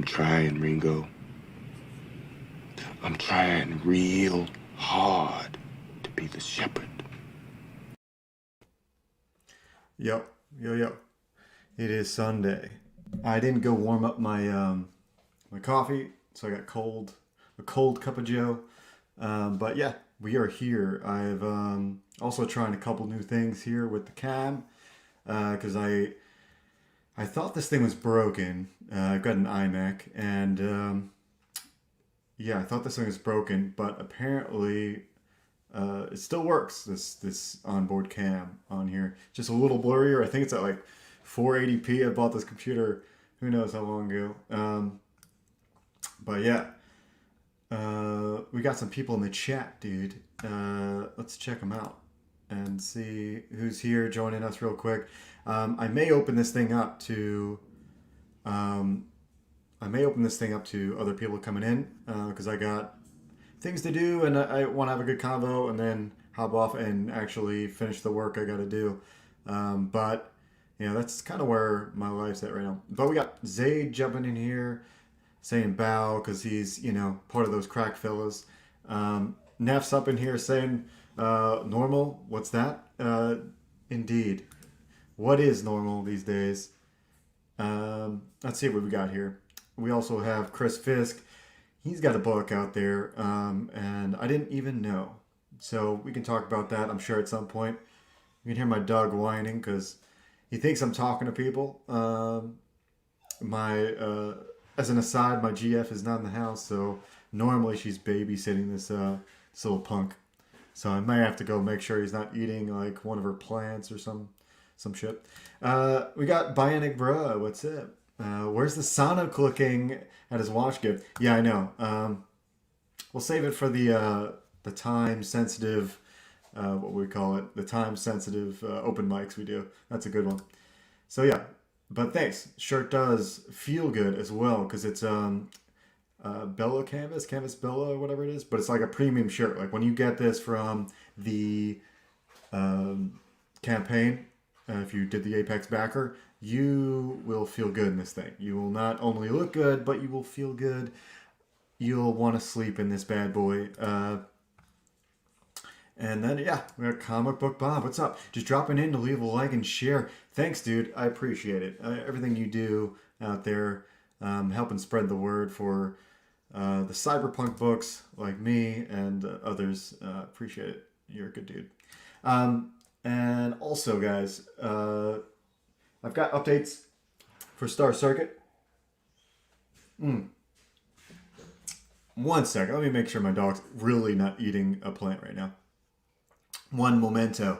trying, Ringo. I'm trying real hard to be the shepherd. Yo, yo. It is Sunday. I didn't go warm up my coffee, so I got a cold cup of Joe. But yeah, we are here. I've also trying a couple new things here with the cam because I thought this thing was broken. I've got an iMac, and yeah, I thought this thing was broken, but apparently it still works. This onboard cam on here, just a little blurrier. I think it's at like 480p. I bought this computer, who knows how long ago. But yeah, we got some people in the chat, dude. Let's check them out and see who's here joining us real quick. I may open this thing up to. I may open this thing up to other people coming in because I got things to do and I want to have a good convo and then hop off and actually finish the work I got to do. But you know, that's kind of where my life's at right now. But we got Zayd jumping in here saying bow because he's, you know, part of those crack fellas. Neff's up in here saying normal. What's that? Indeed. What is normal these days? Let's see what we got here. We also have Chris Fisk. He's got a book out there, and I didn't even know. So we can talk about that, I'm sure, at some point. You can hear my dog whining because he thinks I'm talking to people. As an aside, my GF is not in the house, so normally she's babysitting this little punk. So I might have to go make sure he's not eating like one of her plants or some shit. We got Bionic Bruh. What's up? Where's the Sonic looking at his watch gift? Yeah, I know. We'll save it for the time sensitive, what we call it, the time sensitive open mics we do. That's a good one. So yeah, but thanks. Shirt does feel good as well because it's Bella Canvas Bella or whatever it is, but it's like a premium shirt. Like when you get this from the campaign, if you did the Apex backer, you will feel good in this thing. You will not only look good, but you will feel good. You'll want to sleep in this bad boy. And then, yeah, we got Comic Book Bob. What's up? Just dropping in to leave a like and share. Thanks, dude. I appreciate it. Everything you do out there, helping spread the word for the cyberpunk books like me and others. Appreciate it. You're a good dude. And also, guys, I've got updates for Star Circuit. 1 second. Let me make sure my dog's really not eating a plant right now. One momento.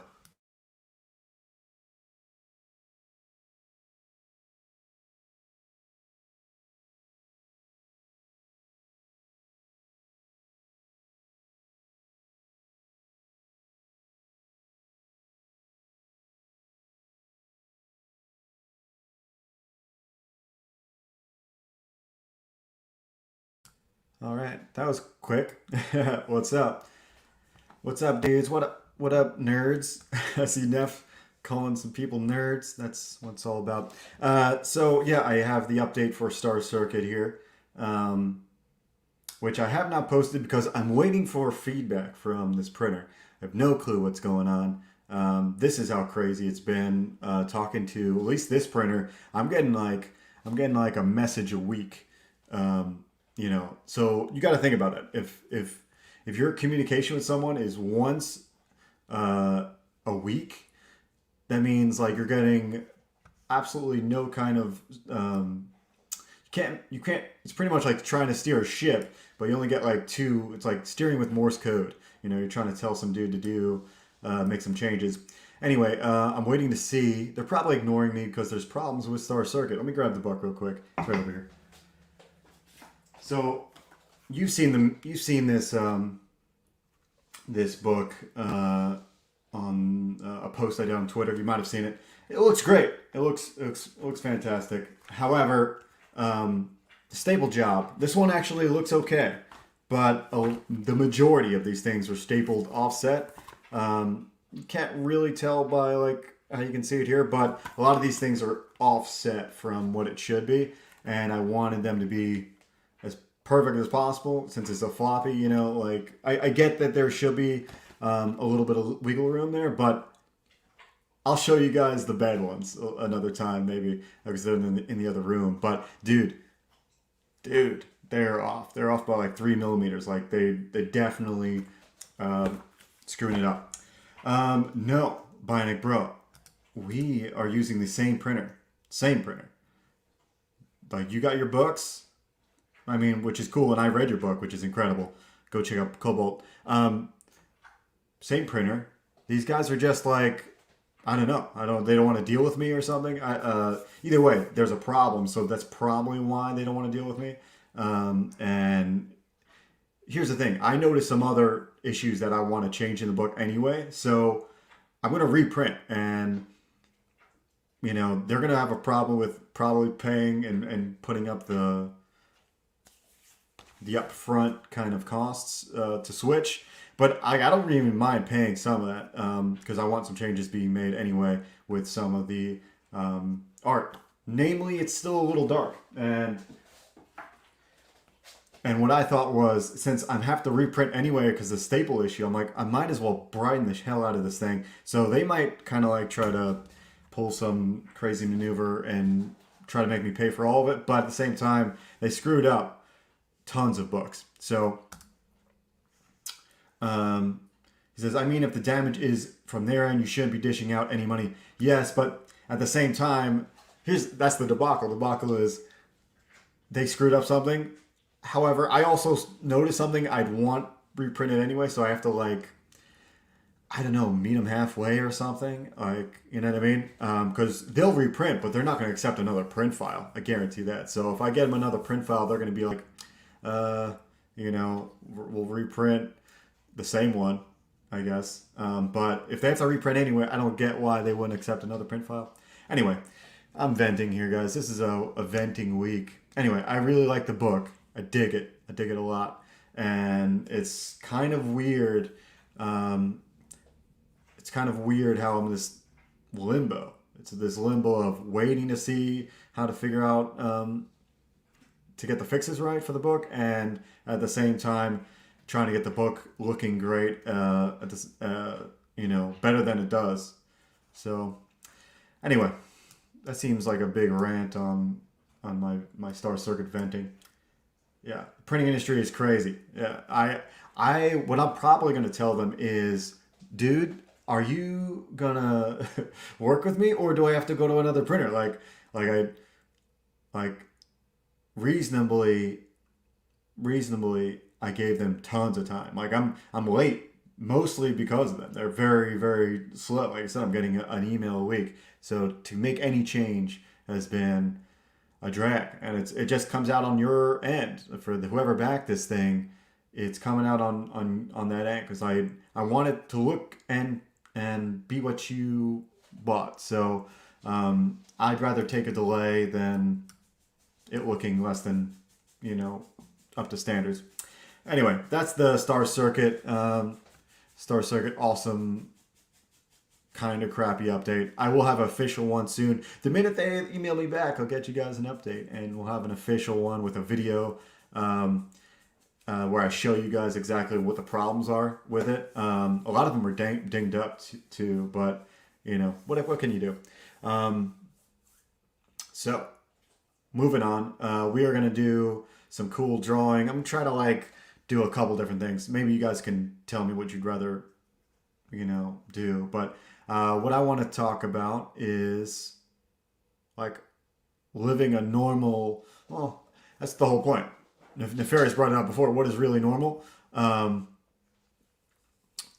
All right, that was quick. What's up? What's up, dudes? What up, nerds? I see Neff calling some people nerds. That's what it's all about. So yeah, I have the update for Star Circuit here, which I have not posted because I'm waiting for feedback from this printer. I have no clue what's going on. This is how crazy it's been. Talking to at least this printer, I'm getting like a message a week. You know, so you got to think about it. If your communication with someone is once a week, that means like you're getting absolutely no kind of you can't. It's pretty much like trying to steer a ship, but you only get like two. It's like steering with Morse code. You know, you're trying to tell some dude to do make some changes. Anyway, I'm waiting to see. They're probably ignoring me because there's problems with Star Circuit. Let me grab the book real quick. It's right over here. So you've seen them. You've seen this this book on a post I did on Twitter. You might have seen it. It looks great. It looks fantastic. However, staple job. This one actually looks okay, but the majority of these things are stapled offset. You can't really tell by like how you can see it here, but a lot of these things are offset from what it should be. and I wanted them to be as perfect as possible since it's a floppy. You know, like I get that there should be a little bit of wiggle room there, but I'll show you guys the bad ones another time, maybe because they're in the other room. But dude, they're off. They're off by like 3 millimeters. Like they definitely screwing it up. No, Bionic Bro, we are using the same printer. Same printer. Like you got your books, I mean, which is cool, and I read your book, which is incredible. Go check out Cobalt. Same printer. These guys are just like, I don't know. They don't want to deal with me or something. Either way, there's a problem, so that's probably why they don't want to deal with me. And here's the thing. I noticed some other issues that I want to change in the book anyway, so I'm going to reprint, and you know, they're going to have a problem with probably paying and putting up the upfront kind of costs to switch. But I don't even mind paying some of that because I want some changes being made anyway with some of the art. Namely, it's still a little dark. And what I thought was, since I have to reprint anyway because the staple issue, I'm like, I might as well brighten the hell out of this thing. So they might kind of like try to pull some crazy maneuver and try to make me pay for all of it. But at the same time, they screwed up tons of books. So he says, I mean, if the damage is from their end, you shouldn't be dishing out any money. Yes, but at the same time, that's the debacle. The debacle is they screwed up something. However, I also noticed something I'd want reprinted anyway, so I have to, like, I don't know, meet them halfway or something. Like, you know what I mean? Because they'll reprint, but they're not going to accept another print file. I guarantee that. So if I get them another print file, they're going to be like, you know, we'll reprint the same one, I guess. But if they have to reprint anyway, I don't get why they wouldn't accept another print file. Anyway, I'm venting here, guys. This is a venting week. Anyway, I really like the book. I dig it. I dig it a lot. And it's kind of weird. It's kind of weird how I'm in this limbo. It's this limbo of waiting to see how to figure out to get the fixes right for the book, and at the same time trying to get the book looking great, you know, better than it does. So anyway, that seems like a big rant on my Star Circuit venting. Yeah, the printing industry is crazy. Yeah, what I'm probably going to tell them is, dude, are you gonna work with me, or do I have to go to another printer? Like reasonably, I gave them tons of time. Like I'm late mostly because of them. They're very, very slow. Like I said, I'm getting an email a week. So to make any change has been a drag, and it just comes out on your end for whoever backed this thing. It's coming out on that end because I want it to look and be what you bought. So I'd rather take a delay than it looking less than, you know, up to standards. Anyway, that's the Star Circuit. Star Circuit, awesome, kind of crappy update. I will have an official one soon. The minute they email me back, I'll get you guys an update, and we'll have an official one with a video where I show you guys exactly what the problems are with it. A lot of them are dinged up too, but you know, what can you do? So moving on, we are gonna do some cool drawing. I'm trying to like do a couple different things. Maybe you guys can tell me what you'd rather, you know, do. But what I want to talk about is like living a normal. Well, that's the whole point. Nefarious brought it up before. What is really normal? And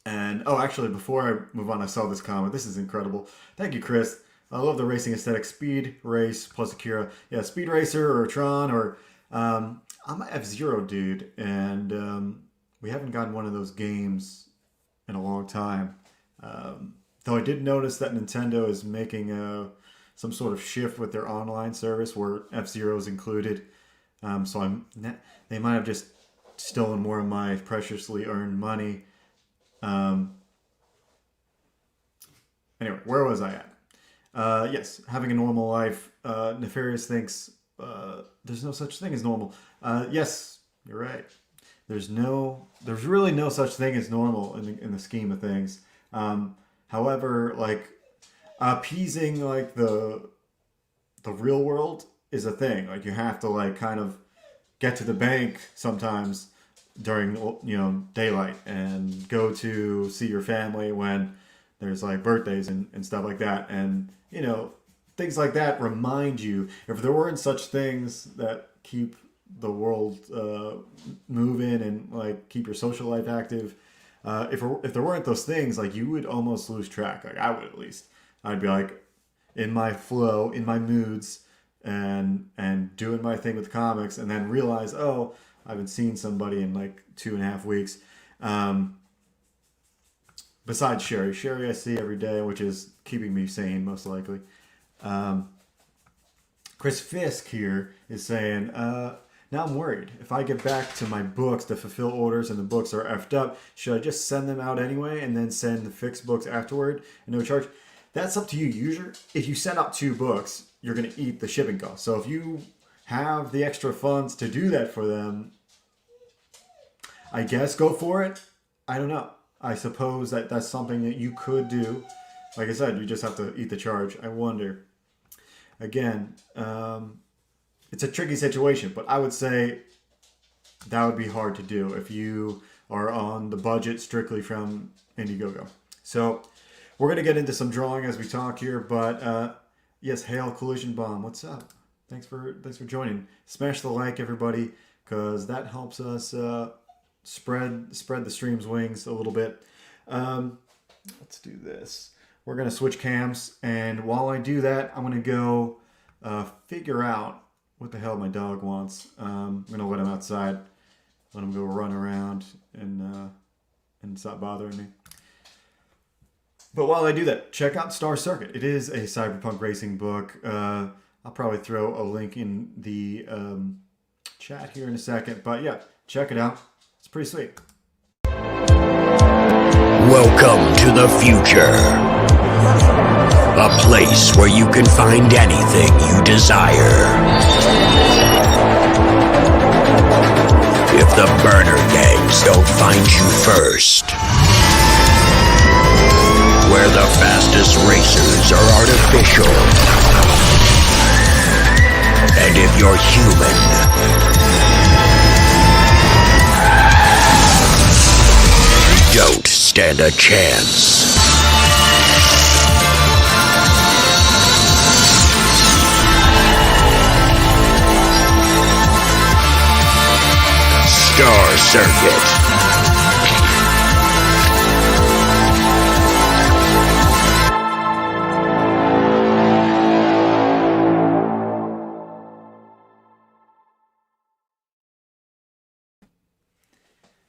actually, before I move on, I saw this comment. This is incredible. Thank you, Chris. I love the racing aesthetic. Speed race plus Akira. Yeah, Speed Racer or Tron or I'm an F-Zero dude, and we haven't gotten one of those games in a long time. Though I did notice that Nintendo is making some sort of shift with their online service where F-Zero is included. So they might have just stolen more of my preciously earned money. Anyway, where was I at? Yes, having a normal life. Nefarious thinks there's no such thing as normal. Yes, you're right. There's really no such thing as normal in the scheme of things. However, like appeasing like the real world is a thing. Like you have to like kind of get to the bank sometimes during daylight and go to see your family when there's like birthdays and stuff like that. And things like that remind you, if there weren't such things that keep the world moving and like keep your social life active, if there weren't those things, like you would almost lose track. Like I would, at least. I'd be like in my flow, in my moods, and doing my thing with comics, and then realize, oh, I haven't seen somebody in like 2.5 weeks. Besides Sherry I see every day, which is keeping me sane most likely. Chris Fisk here is saying, now I'm worried. If I get back to my books to fulfill orders and the books are effed up, should I just send them out anyway and then send the fixed books afterward and no charge? That's up to you, user. If you send out 2 books, you're going to eat the shipping cost. So if you have the extra funds to do that for them, I guess go for it. I don't know. I suppose that's something that you could do. Like I said, you just have to eat the charge. I wonder. Again, it's a tricky situation, but I would say that would be hard to do if you are on the budget strictly from Indiegogo. So we're going to get into some drawing as we talk here, but yes, Hail Collision Bomb, what's up? Thanks for joining. Smash the like, everybody, because that helps us spread the stream's wings a little bit. Let's do this. We're going to switch cams, and while I do that, I'm going to go figure out what the hell my dog wants. I'm going to let him outside, let him go run around and stop bothering me. But while I do that, check out Star Circuit. It is a cyberpunk racing book. I'll probably throw a link in the chat here in a second. But yeah, check it out. It's pretty sweet. Welcome to the future. A place where you can find anything you desire. If the burner gangs don't find you first. Where the fastest racers are artificial. And if you're human, you don't stand a chance. Star Circuit.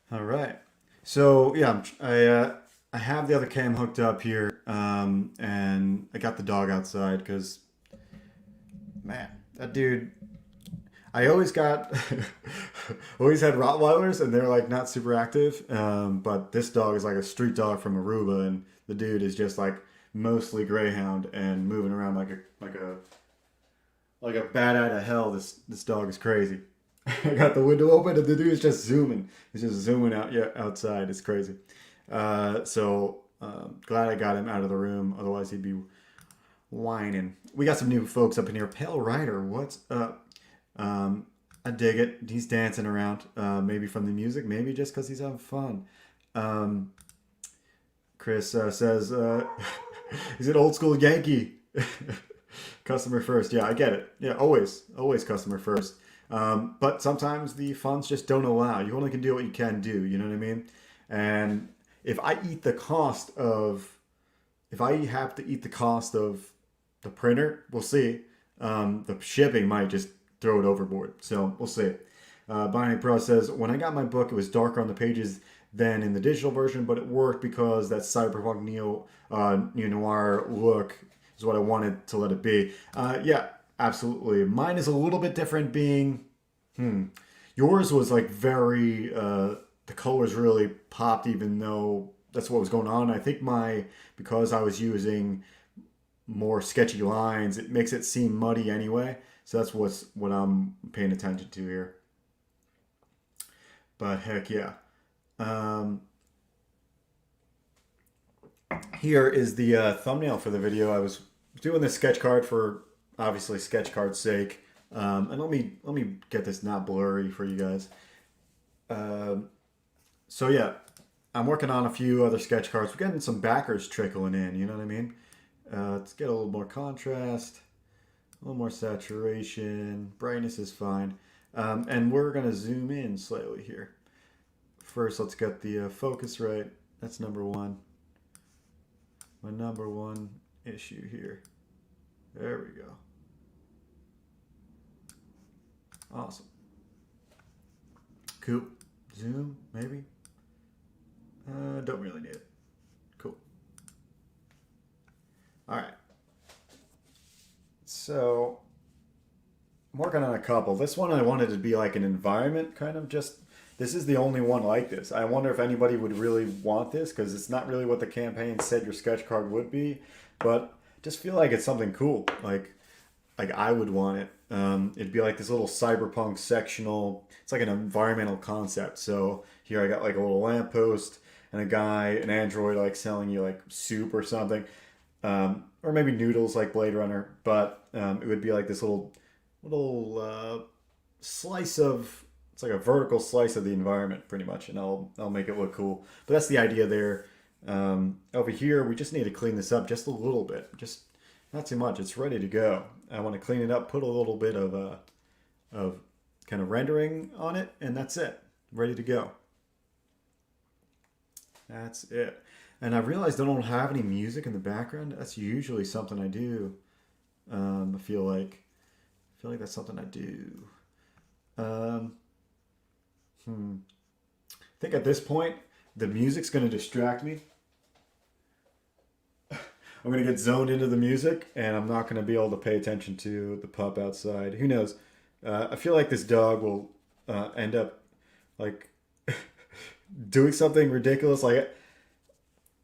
All right. So yeah, I have the other cam hooked up here, and I got the dog outside because, man, that dude. I always had Rottweilers, and they're like not super active. But this dog is like a street dog from Aruba, and the dude is just like mostly greyhound and moving around like a bat out of hell. This dog is crazy. I got the window open and the dude is just zooming. He's just zooming outside. It's crazy. So glad I got him out of the room. Otherwise he'd be whining. We got some new folks up in here. Pale Rider, what's up? I dig it. He's dancing around. Maybe from the music. Maybe just because he's having fun. Chris says he's an old school Yankee. Customer first. Yeah, I get it. Yeah, always customer first. But sometimes the funds just don't allow. You only can do what you can do. You know what I mean? And if I have to eat the cost of the printer, we'll see. The shipping might just throw it overboard. So we'll see. Binary Pro says, when I got my book, it was darker on the pages than in the digital version, but it worked because that cyberpunk neo-noir look is what I wanted to let it be. Yeah. Absolutely. Mine is a little bit different being, yours was like very, the colors really popped even though that's what was going on. I think because I was using more sketchy lines, it makes it seem muddy anyway. So that's what I'm paying attention to here. But heck yeah. Here is the thumbnail for the video. I was doing this sketch card for obviously sketch card's sake. And let me get this not blurry for you guys. So yeah, I'm working on a few other sketch cards. We're getting some backers trickling in, you know what I mean? Let's get a little more contrast, a little more saturation. Brightness is fine. And we're going to zoom in slightly here. First, let's get the focus right. That's number one. My number one issue here. There we go. Awesome. Cool. Zoom, maybe? Don't really need it. Cool. All right. So, I'm working on a couple. This one I wanted to be like an environment, kind of just... This is the only one like this. I wonder if anybody would really want this, because it's not really what the campaign said your sketch card would be, but just feel like it's something cool. Like I would want it. It'd be like this little cyberpunk sectional. It's like an environmental concept. So here I got like a little lamppost and a guy, an android, like selling you like soup or something, or maybe noodles like Blade Runner. But it would be like this little slice of. It's like a vertical slice of the environment, pretty much, and I'll make it look cool. But that's the idea there. Over here, we just need to clean this up just a little bit, just not too much. It's ready to go. I want to clean it up, put a little bit of kind of rendering on it, and that's it. Ready to go. That's it. And I realized I don't have any music in the background. That's usually something I do. I feel like that's something I do. I think at this point, the music's going to distract me. I'm going to get zoned into the music, and I'm not going to be able to pay attention to the pup outside. Who knows? I feel like this dog will end up like doing something ridiculous. Like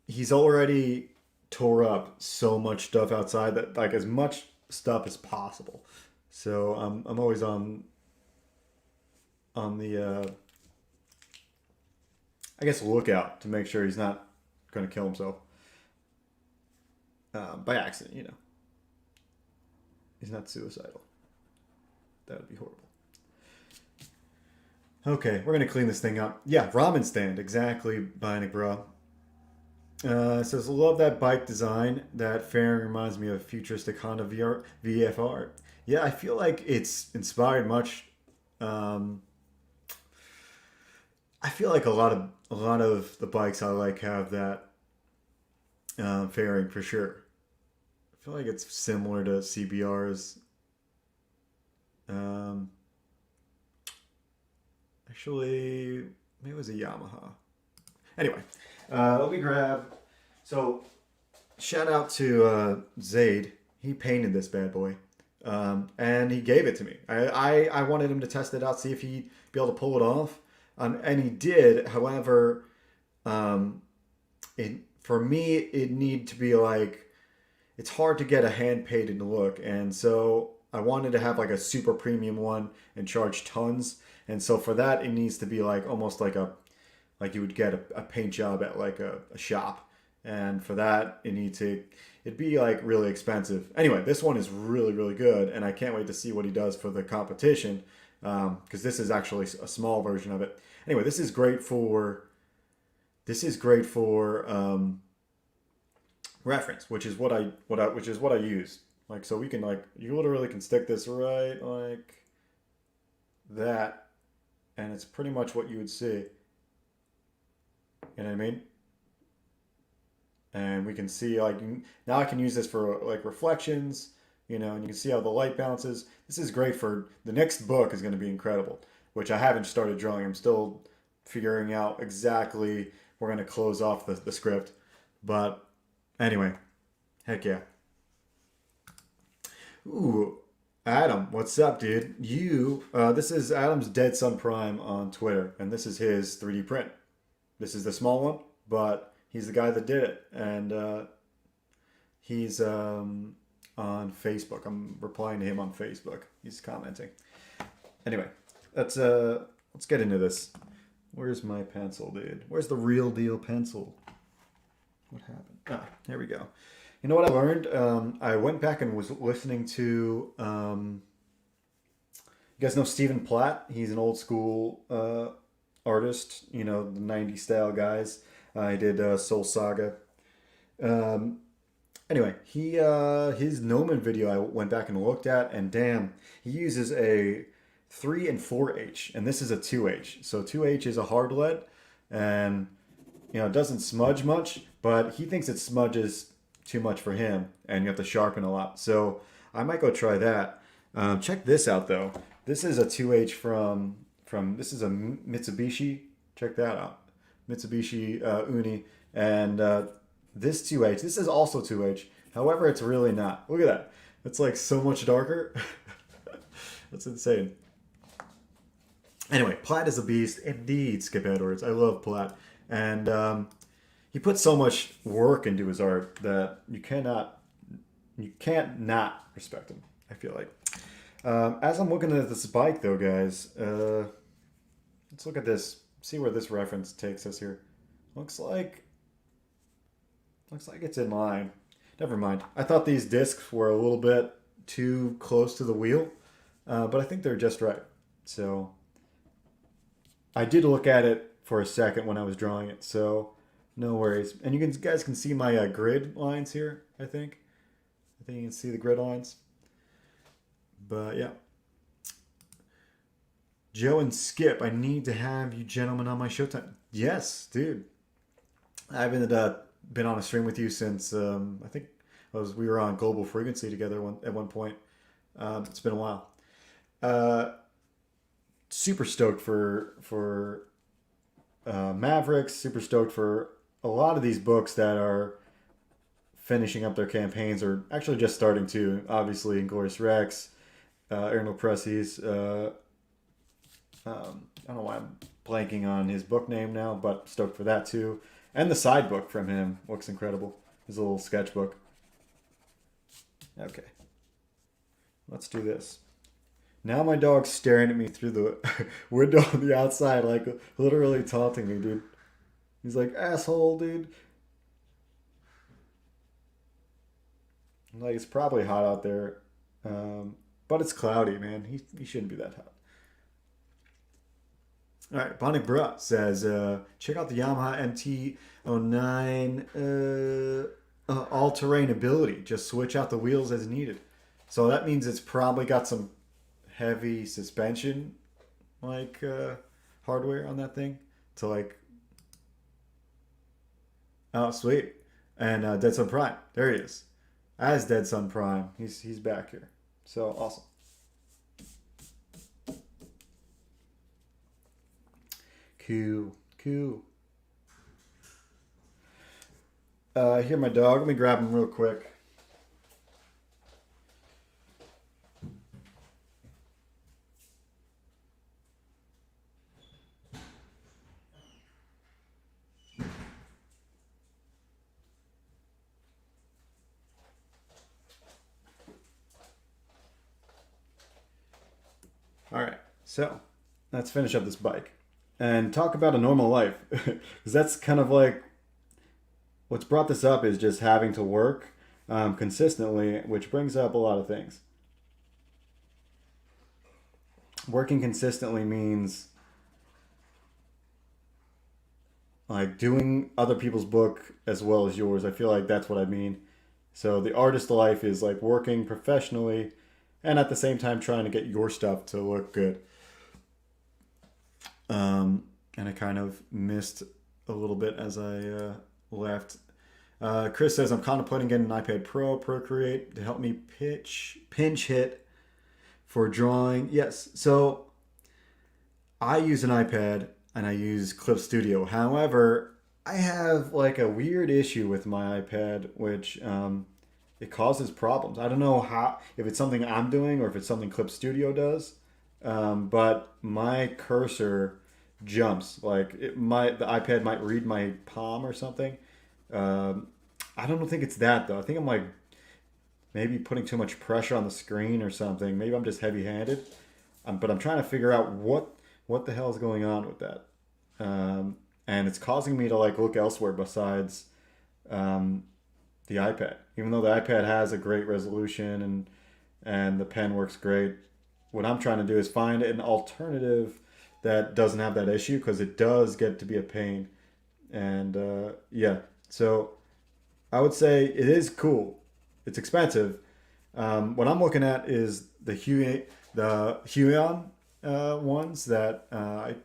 he's already tore up so much stuff outside that like as much stuff as possible. So I'm always on the I guess lookout to make sure he's not going to kill himself by accident, you know. He's not suicidal. That would be horrible. Okay, we're going to clean this thing up. Yeah, ramen stand, exactly, Bionic Bra. It says, love that bike design. That fairing reminds me of futuristic Honda VFR. Yeah, I feel like it's inspired much. I feel like a lot of the bikes I like have that fairing for sure. I feel like it's similar to CBR's. Actually, maybe it was a Yamaha. Anyway, let me grab. So, shout out to Zaid. He painted this bad boy, and he gave it to me. I wanted him to test it out, see if he'd be able to pull it off. And he did. However, for me, it need to be like, it's hard to get a hand painted look. And so I wanted to have like a super premium one and charge tons. And so for that, it needs to be like almost like you would get a paint job at like a shop. And for that, it'd be like really expensive. Anyway, this one is really, really good. And I can't wait to see what he does for the competition. Because this is actually a small version of it. Anyway, this is great for reference, which is what I use. Like, so we can like, you literally can stick this right like that, and it's pretty much what you would see. You know what I mean? And we can see like now I can use this for like reflections. You know, and you can see how the light bounces. This is great for the next book is going to be incredible, which I haven't started drawing. I'm still figuring out exactly we're going to close off the script. But anyway, heck yeah. Ooh, Adam, what's up, dude? This is Adam's Dead Son Prime on Twitter, and this is his 3D print. This is the small one, but he's the guy that did it, and he's on Facebook. I'm replying to him on Facebook. He's commenting. Anyway, let's get into this. Where's my pencil, dude? Where's the real deal pencil? What happened? Ah, here we go. You know what I learned? I went back and was listening to, you guys know Stephen Platt? He's an old school artist, you know, the 90s style guys. He did Soul Saga. Anyway, his Gnomon video I went back and looked at, and damn, he uses a 3 and 4H, and this is a 2H. So 2H is a hard lead, and you know, it doesn't smudge much, but he thinks it smudges too much for him, and you have to sharpen a lot. So I might go try that. Check this out though. This is a 2H from this is a Mitsubishi. Check that out. Mitsubishi Uni, and this 2H. This is also 2H. However, it's really not. Look at that. It's like so much darker. That's insane. Anyway, Platt is a beast. Indeed, Skip Edwards. I love Platt. And he puts so much work into his art that you can't not respect him, I feel like. As I'm looking at this bike, though, guys, let's look at this. See where this reference takes us here. Looks like it's in line. Never mind. I thought these discs were a little bit too close to the wheel, but I think they're just right. So I did look at it for a second when I was drawing it, so no worries. And you guys can see my grid lines here, I think. You can see the grid lines. But yeah. Joe and Skip, I need to have you gentlemen on my Showtime. Yes, dude. I haven't been on a stream with you since I think we were on Global Frequency together at one point. It's been a while. Super stoked for Mavericks. Super stoked for a lot of these books that are finishing up their campaigns, or actually just starting to. Obviously, Inglorious Rex, Erno Pressey's. I don't know why I'm blanking on his book name now, but stoked for that too. And the side book from him looks incredible. His little sketchbook. Okay. Let's do this. Now my dog's staring at me through the window on the outside, like literally taunting me, dude. He's like, asshole, dude. Like, it's probably hot out there. But it's cloudy, man. He shouldn't be that hot. All right, Bonic Bruh says, check out the Yamaha MT-09 all-terrain ability. Just switch out the wheels as needed. So that means it's probably got some heavy suspension, like hardware on that thing to like. Oh, sweet. And Dead Sun Prime. There he is. As Dead Sun Prime. He's back here. So awesome. Cool. Here, my dog. Let me grab him real quick. All right, so let's finish up this bike and talk about a normal life, because that's kind of like what's brought this up is just having to work consistently, which brings up a lot of things. Working consistently means like doing other people's book as well as yours. I feel like that's what I mean. So the artist life is like working professionally and at the same time trying to get your stuff to look good. And I kind of missed a little bit as I left. Chris says, I'm contemplating getting an iPad Pro Procreate to help me pinch hit for drawing. Yes, so I use an iPad and I use Clip Studio. However, I have like a weird issue with my iPad, which it causes problems. I don't know if it's something I'm doing or if it's something Clip Studio does, but my cursor jumps. Like the iPad might read my palm or something. I don't think it's that though. I think I'm like maybe putting too much pressure on the screen or something. Maybe I'm just heavy-handed. But I'm trying to figure out what the hell is going on with that. And it's causing me to like look elsewhere besides the iPad. Even though the iPad has a great resolution and the pen works great, what I'm trying to do is find an alternative that doesn't have that issue, because it does get to be a pain. And yeah, so I would say it is cool. It's expensive. What I'm looking at is the Huion ones that I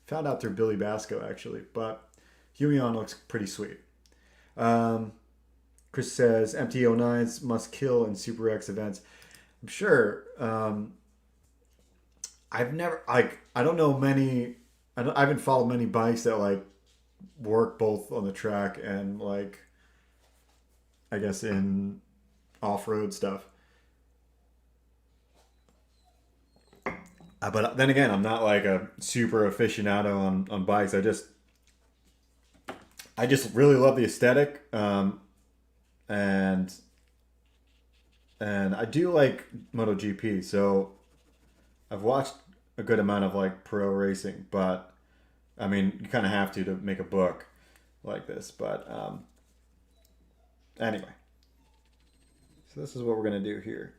found out through Billy Basco actually, but Huion looks pretty sweet. Chris says MT-09s must kill in Super X events. I'm sure. I've never I don't know many. I haven't followed many bikes that like work both on the track and like I guess in off-road stuff. But then again, I'm not like a super aficionado on bikes. I just really love the aesthetic, and I do like MotoGP. So I've watched a good amount of like pro racing, but I mean, you kind of have to make a book like this. But anyway, so this is what we're gonna do here.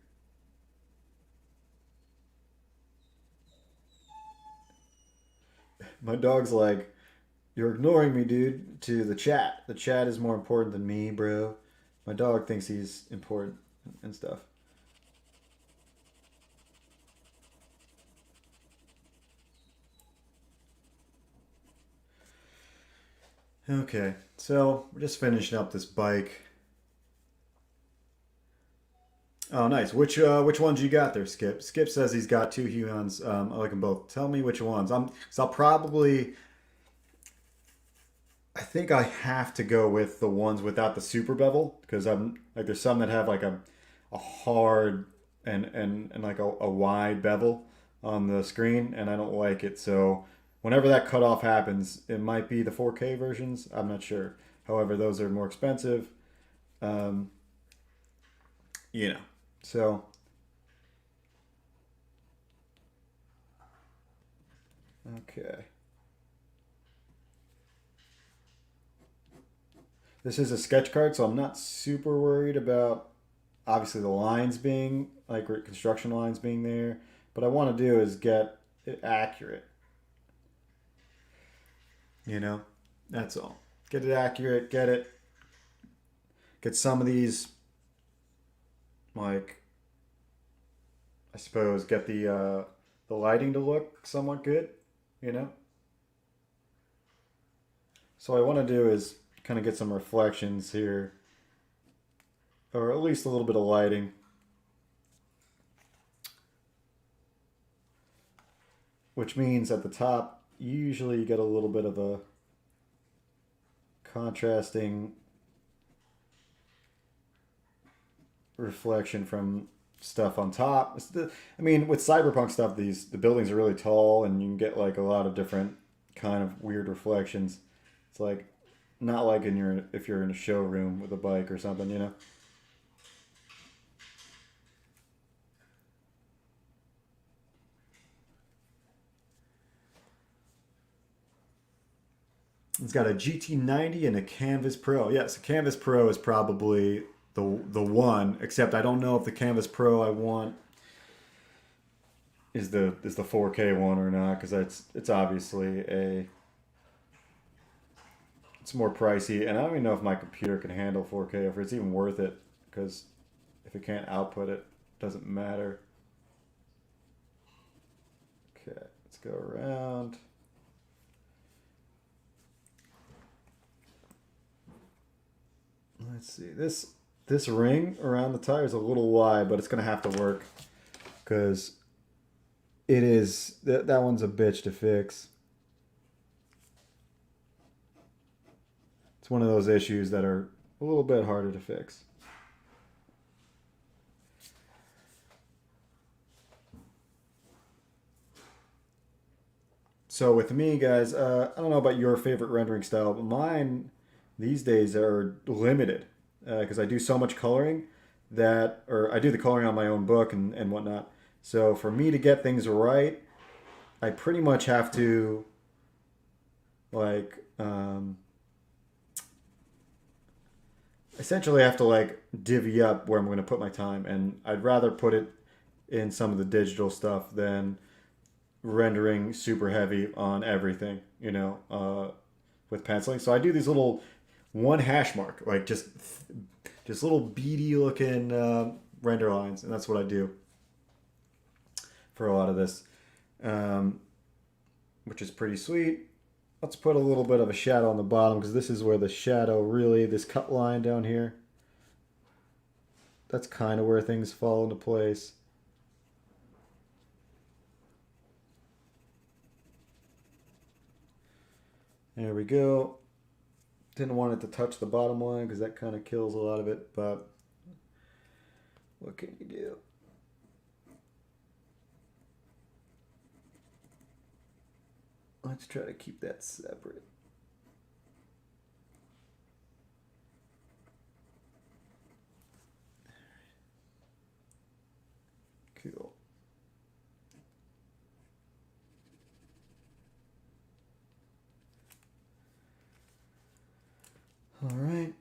My dog's like, "You're ignoring me, dude," to the chat. The chat is more important than me, bro. My dog thinks he's important and stuff. Okay, so we're just finishing up this bike. Oh, nice. Which ones you got there, Skip? Skip says he's got two Huons. I like them both. Tell me which ones. So I'll probably. I think I have to go with the ones without the super bevel, because I'm like there's some that have like a hard and like a wide bevel on the screen, and I don't like it. So whenever that cutoff happens, it might be the 4K versions. I'm not sure. However, those are more expensive. Um, you know. So, okay. This is a sketch card, so I'm not super worried about obviously the lines being like construction lines being there. But I want to do is get it accurate. You know, that's all. Get it accurate. Get some of these like I suppose get the lighting to look somewhat good, you know. So what I want to do is kind of get some reflections here, or at least a little bit of lighting, which means at the top usually you get a little bit of a contrasting reflection from stuff on top. I mean, with cyberpunk stuff, the buildings are really tall, and you can get like a lot of different kind of weird reflections. It's like not like if you're in a showroom with a bike or something, you know. It's got a GT90 and a Canvas Pro. Yes, a Canvas Pro is probably the one, except I don't know if the Canvas Pro I want is the 4K one or not, because it's obviously it's more pricey, and I don't even know if my computer can handle 4K, or if it's even worth it, because if it can't output it, it doesn't matter. Okay, let's go around. Let's see, this ring around the tire is a little wide, but it's gonna have to work, because it is that one's a bitch to fix. It's one of those issues that are a little bit harder to fix. So with me, guys, I don't know about your favorite rendering style, but mine these days are limited because I do so much coloring that, or I do the coloring on my own book and whatnot. So for me to get things right, I pretty much have to like essentially have to like divvy up where I'm going to put my time, and I'd rather put it in some of the digital stuff than rendering super heavy on everything, with penciling. So I do these little one hash mark, like just little beady looking render lines, and that's what I do for a lot of this, which is pretty sweet. Let's put a little bit of a shadow on the bottom, because this is where the shadow really, this cut line down here, that's kind of where things fall into place. There we go. Didn't want it to touch the bottom line because that kind of kills a lot of it, but what can you do? Let's try to keep that separate. Cool. All right.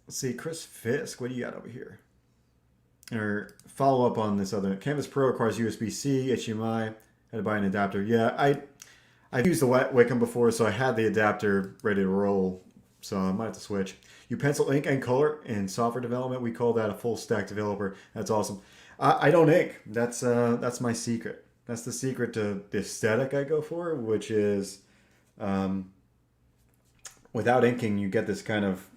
Let's see, Chris Fisk, what do you got over here? Or follow up on this other. Canvas Pro requires USB-C, HDMI. Had to buy an adapter. Yeah, I've used the Wacom before, so I had the adapter ready to roll. So I might have to switch. You pencil, ink, and color in software development. We call that a full stack developer. That's awesome. I don't ink. That's my secret. That's the secret to the aesthetic I go for, which is without inking, you get this kind of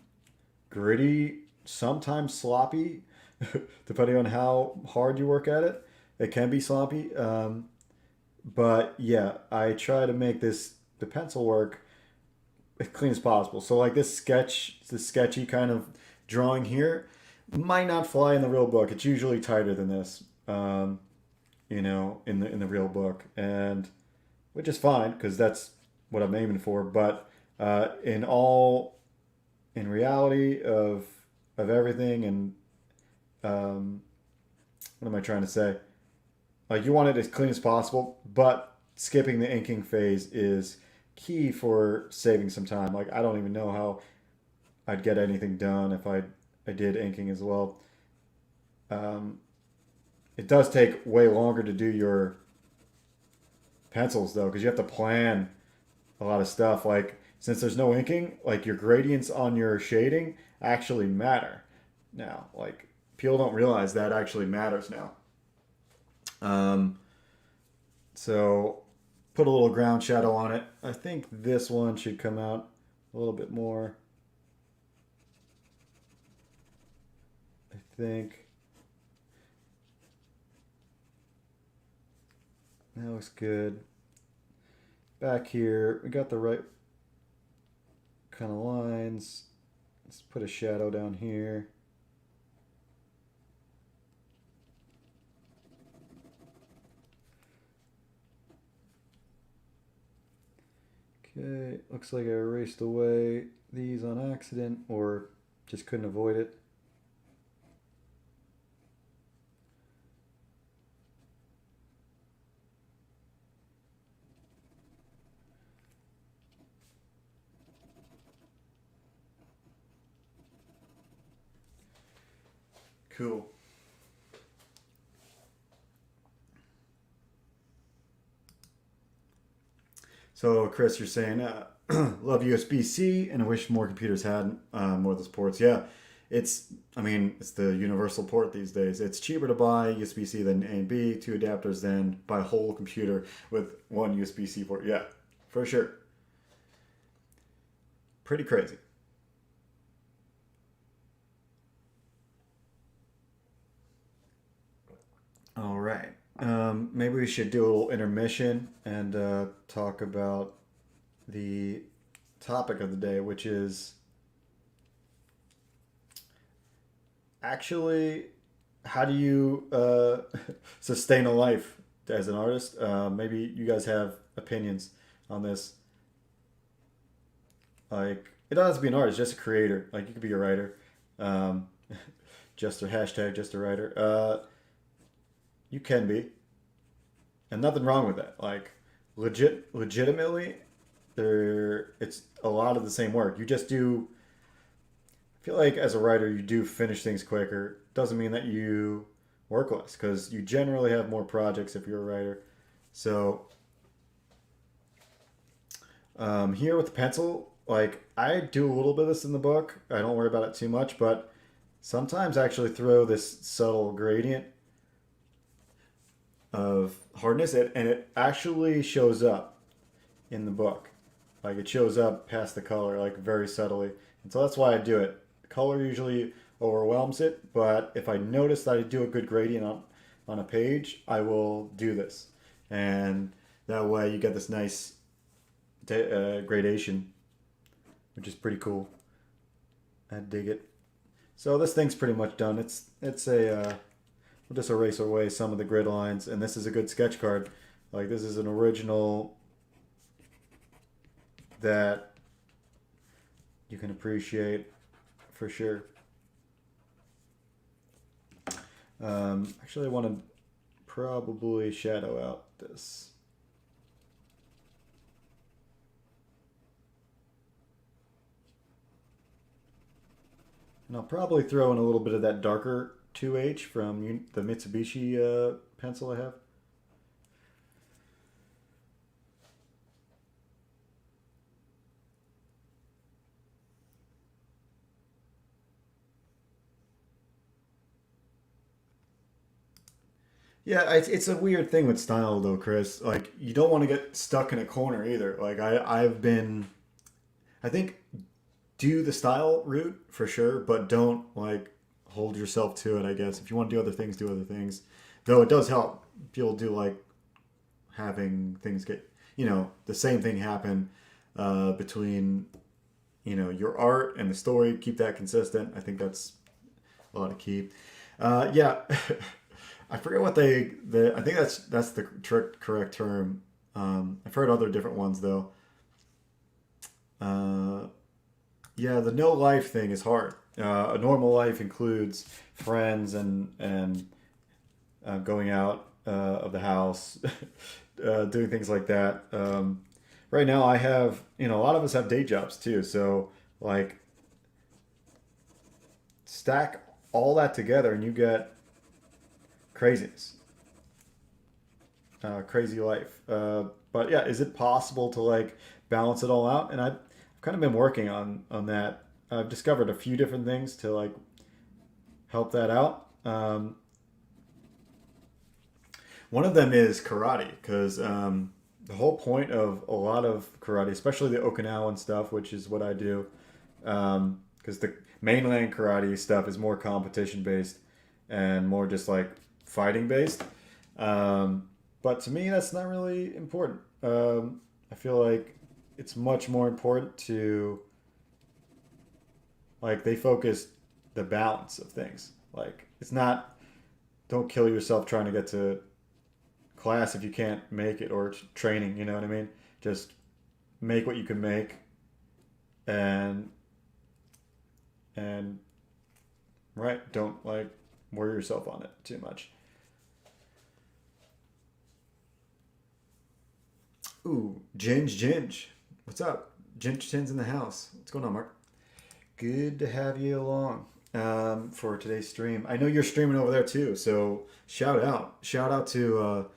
gritty, sometimes sloppy, depending on how hard you work at it. It can be sloppy. But yeah, I try to make the pencil work as clean as possible. So like this sketchy kind of drawing here might not fly in the real book. It's usually tighter than this, in the real book, and which is fine because that's what I'm aiming for. But in reality of everything, and what am I trying to say? Like you want it as clean as possible, but skipping the inking phase is key for saving some time. Like I don't even know how I'd get anything done if I did inking as well. It does take way longer to do your pencils though, because you have to plan a lot of stuff. Like since there's no inking, like your gradients on your shading actually matter now. Like people don't realize that actually matters now. So put a little ground shadow on it. I think this one should come out a little bit more. I think that looks good. Back here, we got the right kind of lines. Let's put a shadow down here. Okay, looks like I erased away these on accident or just couldn't avoid it. Cool. So, Chris, you're saying, love USB-C and I wish more computers had more of those ports. Yeah, it's the universal port these days. It's cheaper to buy USB-C than A and B, two adapters, than buy a whole computer with one USB-C port. Yeah, for sure. Pretty crazy. All right. Maybe we should do a little intermission and talk about the topic of the day, which is actually how do you sustain a life as an artist? Maybe you guys have opinions on this. Like, it doesn't have to be an artist, just a creator. Like, you could be a writer. Um, just a hashtag, just a writer. You can be, and nothing wrong with that. Like, legitimately, it's a lot of the same work. You just do. I feel like as a writer, you do finish things quicker. Doesn't mean that you work less, because you generally have more projects if you're a writer. So here with the pencil, like, I do a little bit of this in the book. I don't worry about it too much, but sometimes I actually throw this subtle gradient of hardness, and it actually shows up in the book. Like, it shows up past the color, like, very subtly. And so that's why I do it. Color usually overwhelms it, but if I notice that I do a good gradient on a page, I will do this. And that way you get this nice gradation, which is pretty cool. I dig it. So this thing's pretty much done. It's a we'll just erase away some of the grid lines, and this is a good sketch card. Like, this is an original that you can appreciate for sure. Actually, I want to probably shadow out this. And I'll probably throw in a little bit of that darker 2H from the Mitsubishi pencil I have. Yeah, it's a weird thing with style though, Chris. Like, you don't want to get stuck in a corner either. Like, I think, do the style route for sure, but don't, like, hold yourself to it, I guess. If you want to do other things, do other things. Though it does help. People do like having things get, the same thing happen between, your art and the story. Keep that consistent. I think that's a lot of key. Yeah. I forget what I think that's the correct term. I've heard other different ones though. Yeah, the no life thing is hard. A normal life includes friends and going out of the house, doing things like that. Right now, I have, a lot of us have day jobs too. So, like, stack all that together and you get craziness, crazy life. But yeah, is it possible to, like, balance it all out? And I've kind of been working on that. I've discovered a few different things to, like, help that out. One of them is karate, because the whole point of a lot of karate, especially the Okinawan stuff, which is what I do, because the mainland karate stuff is more competition based and more just like fighting based. But to me, that's not really important. I feel like it's much more important to, like, they focus the balance of things. Like, it's not, don't kill yourself trying to get to class if you can't make it, or training, you know what I mean? Just make what you can make, and right, don't, like, worry yourself on it too much. Ooh, Ginge. What's up? Ginge Tin's in the house. What's going on, Mark? Good to have you along for today's stream. I know you're streaming over there too, so shout out. Shout out to,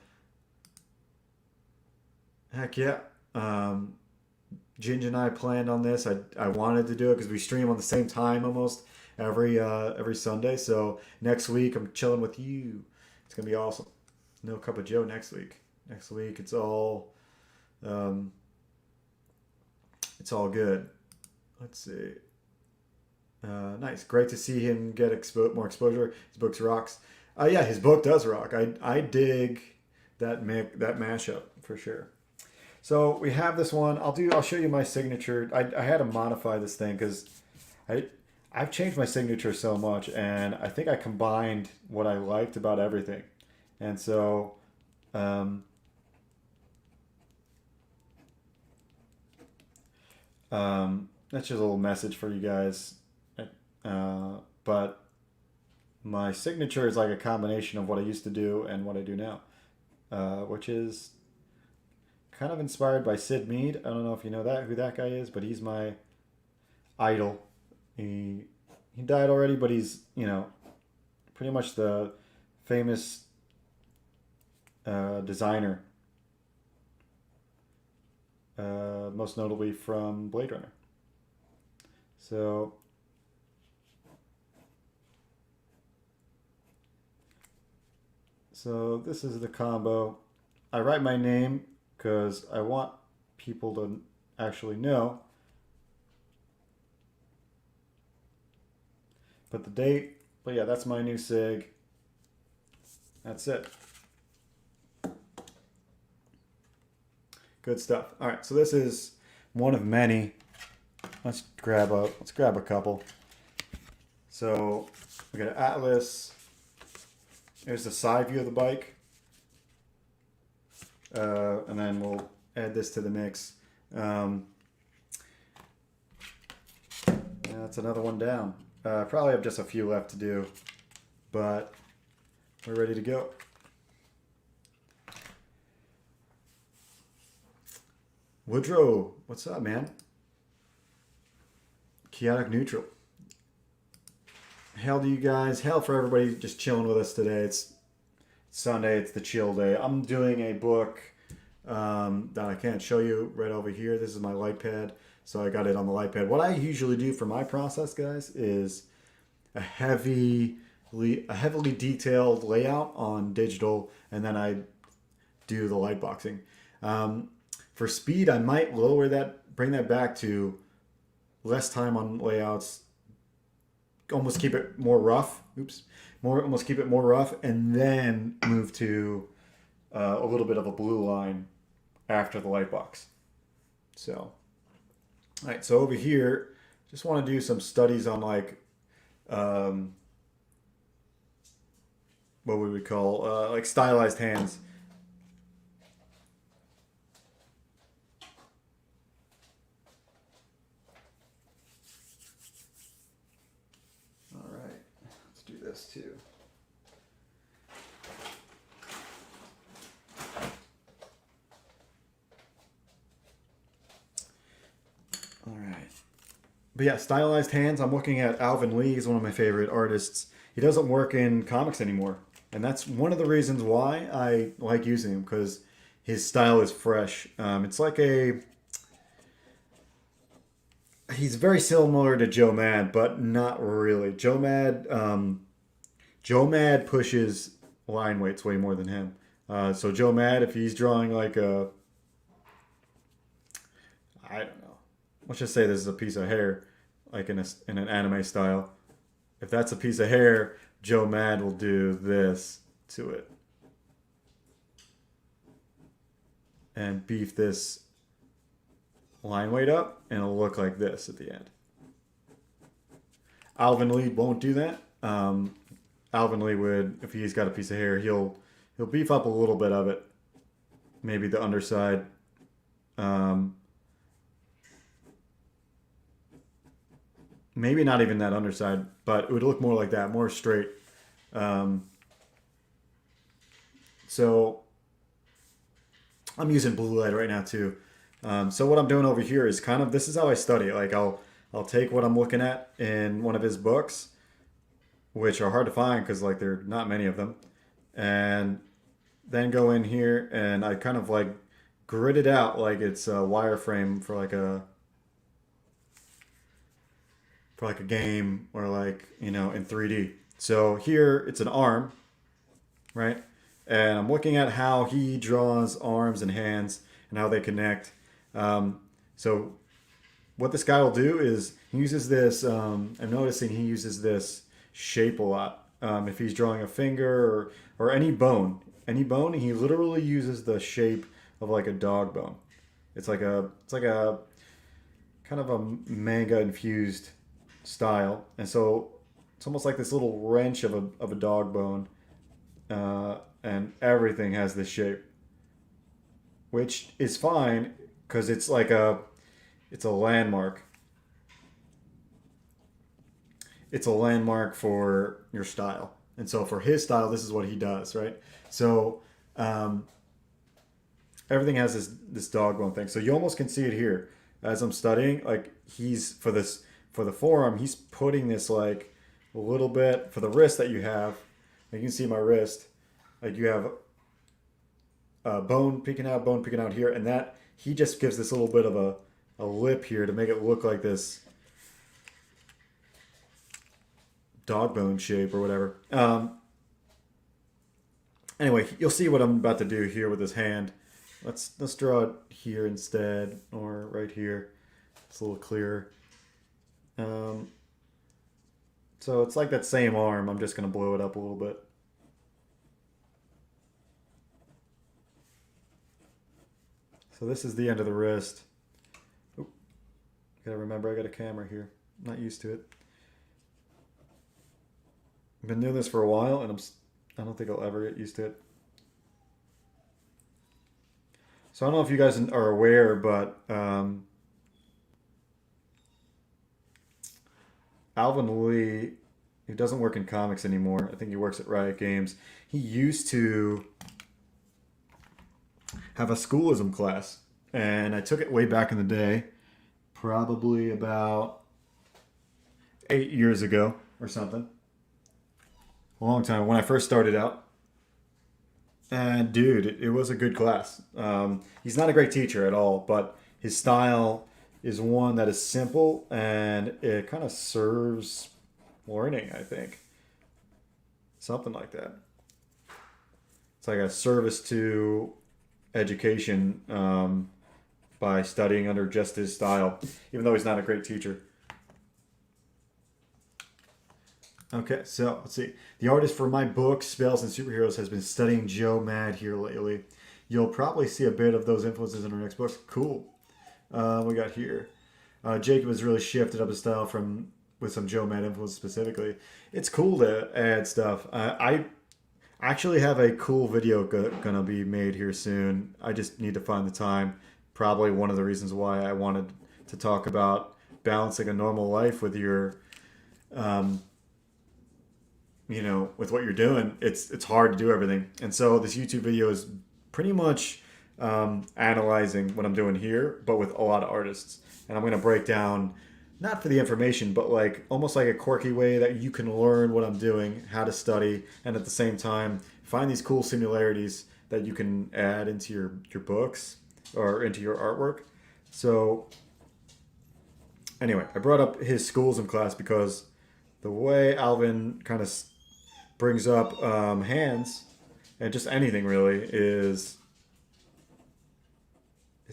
heck yeah. Ginge and I planned on this. I wanted to do it because we stream on the same time almost every Sunday. So next week I'm chilling with you. It's going to be awesome. No Cup of Joe next week. Next week it's all good. Let's see. Nice. Great to see him get more exposure. His book rocks. Yeah, his book does rock. I dig that mashup for sure. So we have this one. I'll show you my signature. I had to modify this thing because I I've changed my signature so much, and I think I combined what I liked about everything. And so, that's just a little message for you guys. But my signature is like a combination of what I used to do and what I do now, which is kind of inspired by Sid Mead. I don't know if you know who that guy is, but he's my idol. He died already, but he's, pretty much the famous designer, most notably from Blade Runner. So this is the combo. I write my name because I want people to actually know. Put the date. But yeah, that's my new sig. That's it. Good stuff. All right, so this is one of many. Let's grab a couple. So we got an Atlas. There's the side view of the bike. And then we'll add this to the mix. That's another one down. Probably have just a few left to do, but we're ready to go. Woodrow, what's up, man? Chaotic Neutral. Hail to you guys. Hail for everybody just chilling with us today. It's Sunday. It's the chill day. I'm doing a book that I can't show you right over here. This is my light pad. So I got it on the light pad. What I usually do for my process, guys, is a heavily detailed layout on digital, and then I do the light boxing. For speed, I might lower that, bring that back to less time on layouts, almost keep it more rough. Almost keep it more rough, and then move to a little bit of a blue line after the light box. So, all right. So over here, just want to do some studies on like, what we would call like stylized hands. This too. All right. But yeah, Stylized Hands. I'm looking at Alvin Lee. He's one of my favorite artists. He doesn't work in comics anymore. And that's one of the reasons why I like using him, because his style is fresh. It's like he's very similar to Joe Mad, but not really. Joe Mad pushes line weights way more than him. So Joe Mad, if he's drawing like I don't know. Let's just say this is a piece of hair, like in an anime style. If that's a piece of hair, Joe Mad will do this to it. And beef this line weight up, and it'll look like this at the end. Alvin Lee won't do that. Alvin Lee would, if he's got a piece of hair, he'll beef up a little bit of it, maybe the underside. Maybe not even that underside, but it would look more like that, more straight. So I'm using blue light right now too. So what I'm doing over here is kind of, this is how I study it. Like I'll take what I'm looking at in one of his books, which are hard to find because like there are not many of them, and then go in here and I kind of like grid it out like it's a wireframe for like a game, or like, in 3D. So here it's an arm, right? And I'm looking at how he draws arms and hands and how they connect. So what this guy will do is he uses this, I'm noticing he uses this shape a lot. If he's drawing a finger or any bone, he literally uses the shape of like a dog bone. It's like a kind of a manga infused style, and so it's almost like this little wrench of a dog bone, and everything has this shape, which is fine because it's a landmark. It's a landmark for your style, and so for his style, this is what he does, right? So everything has this dog bone thing. So you almost can see it here as I'm studying. Like he's for the forearm, he's putting this like a little bit for the wrist that you have. You can see my wrist. Like you have bone peeking out here, and that he just gives this little bit of a lip here to make it look like this dog bone shape or whatever. Anyway, you'll see what I'm about to do here with his hand. Let's draw it here instead, or right here. It's a little clearer. So it's like that same arm. I'm just going to blow it up a little bit. So this is the end of the wrist. Oop. Gotta remember I got a camera here. I'm not used to it. I've been doing this for a while, and I don't think I'll ever get used to it. So I don't know if you guys are aware, but Alvin Lee, who doesn't work in comics anymore, I think he works at Riot Games, he used to have a schoolism class, and I took it way back in the day, probably about 8 years ago or something. A long time, when I first started out. And dude, it was a good class. He's not a great teacher at all, but his style is one that is simple and it kind of serves learning, I think. Something like that. It's like a service to education by studying under just his style, even though he's not a great teacher. Okay, so let's see. The artist for my book, Spells and Superheroes, has been studying Joe Mad here lately. You'll probably see a bit of those influences in our next books. Cool. We got here. Jacob has really shifted up his style with some Joe Mad influence specifically. It's cool to add stuff. I actually have a cool video gonna be made here soon. I just need to find the time. Probably one of the reasons why I wanted to talk about balancing a normal life with your with what you're doing. It's hard to do everything. And so this YouTube video is pretty much analyzing what I'm doing here, but with a lot of artists. And I'm going to break down, not for the information, but like almost like a quirky way that you can learn what I'm doing, how to study, and at the same time, find these cool similarities that you can add into your books or into your artwork. So anyway, I brought up his schoolism class because the way Alvin kind of brings up hands and just anything really is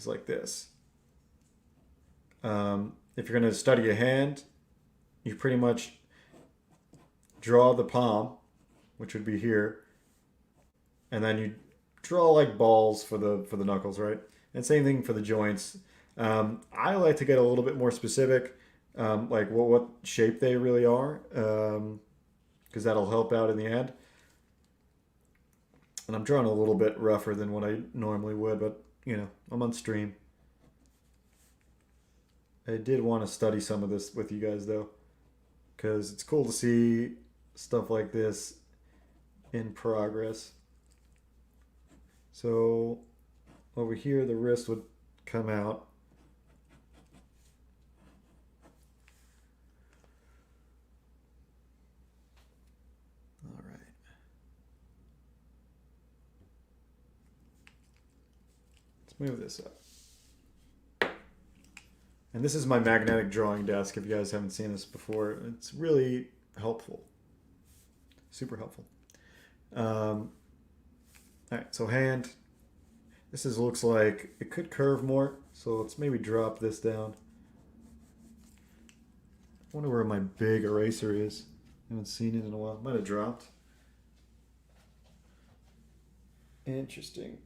like this. If you're going to study a hand, you pretty much draw the palm, which would be here, and then you draw like balls for the knuckles, right? And same thing for the joints. I like to get a little bit more specific, like what shape they really are, because that'll help out in the end. And I'm drawing a little bit rougher than what I normally would, but I'm on stream. I did want to study some of this with you guys though, because it's cool to see stuff like this in progress. So over here, the wrist would come out. All right. Let's move this up. And this is my magnetic drawing desk. If you guys haven't seen this before, it's really helpful. Super helpful. All right, so hand. This looks like it could curve more, so let's maybe drop this down. I wonder where my big eraser is. I haven't seen it in a while. Might have dropped. Interesting.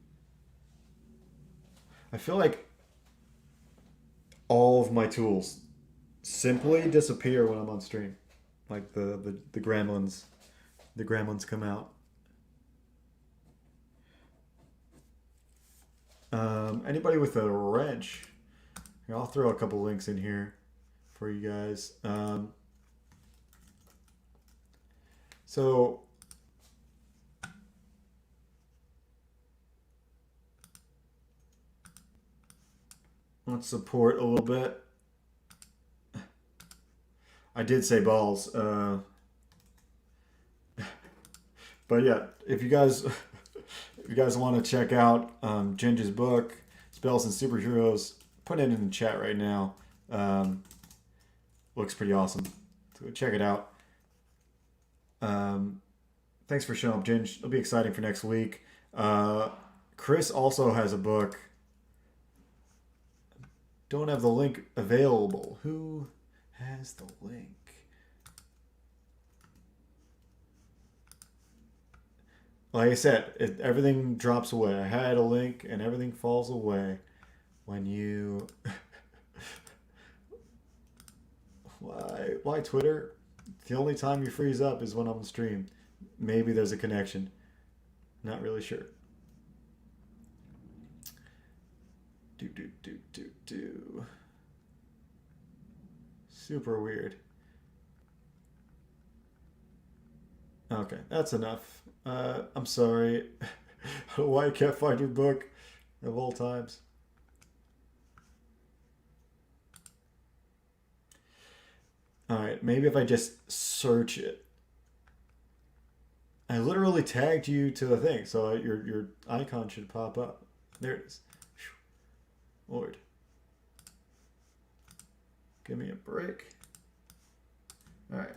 I feel like all of my tools simply disappear when I'm on stream. Like the gremlins. The gremlins come out. Anybody with a wrench? Here, I'll throw a couple links in here for you guys. So let's support a little bit. I did say balls. But yeah, if you guys want to check out Ginger's book, Spells and Superheroes, put it in the chat right now. Looks pretty awesome. So check it out. Thanks for showing up, Ginge. It'll be exciting for next week. Chris also has a book. Don't have the link available. Who has the link? Like I said, everything drops away. I had a link and everything falls away when you... Why Twitter? The only time you freeze up is when I'm on stream. Maybe there's a connection. Not really sure. Super weird. Okay, that's enough. I'm sorry. Why I can't find your book of all times. Alright, maybe if I just search it. I literally tagged you to the thing, so your icon should pop up. There it is. Lord. Give me a break. Alright.